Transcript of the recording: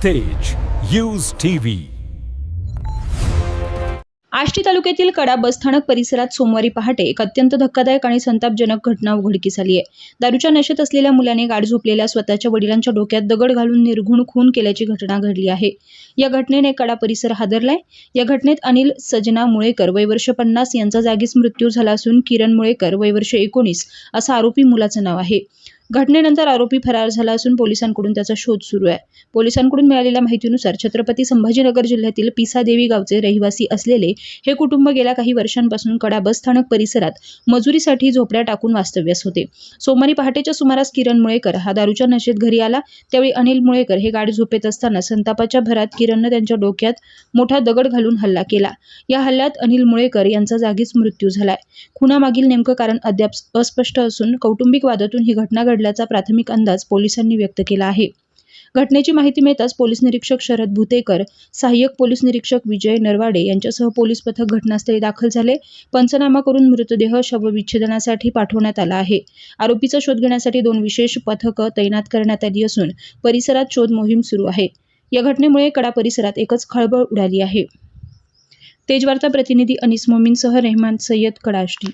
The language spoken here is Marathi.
तेज न्यूज टीव्ही। आष्टी तालुक्यातील कडा बसस्थानक परिसरात सोमवारी पहाटे एक अत्यंत धक्कादायक आणि संतापजनक घटना उघडकीस आली आहे। दारूच्या नशेत असलेल्या मुलाने गाढ झोपलेल्या स्वतःच्या वडिलांच्या डोक्यात दगड घालून निर्घृण खून केल्याची घटना घडली आहे। या घटनेने कडा परिसर हादरलाय। या घटनेत अनिल सजना मुळेकर वय वर्ष 50 यांचा जागीच मृत्यू झाला असून किरण मुळेकर वय वर्ष 19 असं आरोपी मुलाचं नाव आहे। घटनेनंतर आरोपी फरार झाला असून पोलिसांकडून त्याचा शोध सुरू आहे। पोलिसांकडून मिळालेल्या माहितीनुसार छत्रपती संभाजीनगर जिल्ह्यातील पिसादेवी गावचे रहिवासी असलेले हे कुटुंब गेल्या काही वर्षांपासून कडा बसस्थानक परिसरात मजुरीसाठी झोपड्या टाकून वास्तव्यास होते। सोमवारी पहाटेच्या सुमारास किरण मुळेकर हा दारूच्या नशेत घरी आला। त्यावेळी अनिल मुळेकर हे गाढ झोपेत असताना संतापाच्या भरात किरणने त्यांच्या डोक्यात मोठा दगड घालून हल्ला केला। या हल्ल्यात अनिल मुळेकर यांचा जागीच मृत्यू झालाय। खुनामागील नेमकं कारण अद्याप अस्पष्ट असून कौटुंबिक वादातून ही घटना घडल्याचा प्राथमिक अंदाज पोलिसांनी व्यक्त केला आहे। घटनेची माहिती मिळताच पोलीस निरीक्षक शरद भुतेकर, सहाय्यक पोलीस निरीक्षक विजय नरवाडे यांच्यासह पोलीस पथक घटनास्थळी दाखल झाले। पंचनामा करून मृतदेह शवविच्छेदनासाठी पाठवण्यात आला आहे। आरोपीचा शोध घेण्यासाठी 2 विशेष पथकं तैनात करण्यात आली असून परिसरात शोध मोहीम सुरू आहे। या घटनेमुळे कडा परिसरात एकच खळबळ उडाली आहे। तेज वार्ता प्रतिनिधी अनीस मोमीनसह रेहमान सय्यद, कडा आष्टी।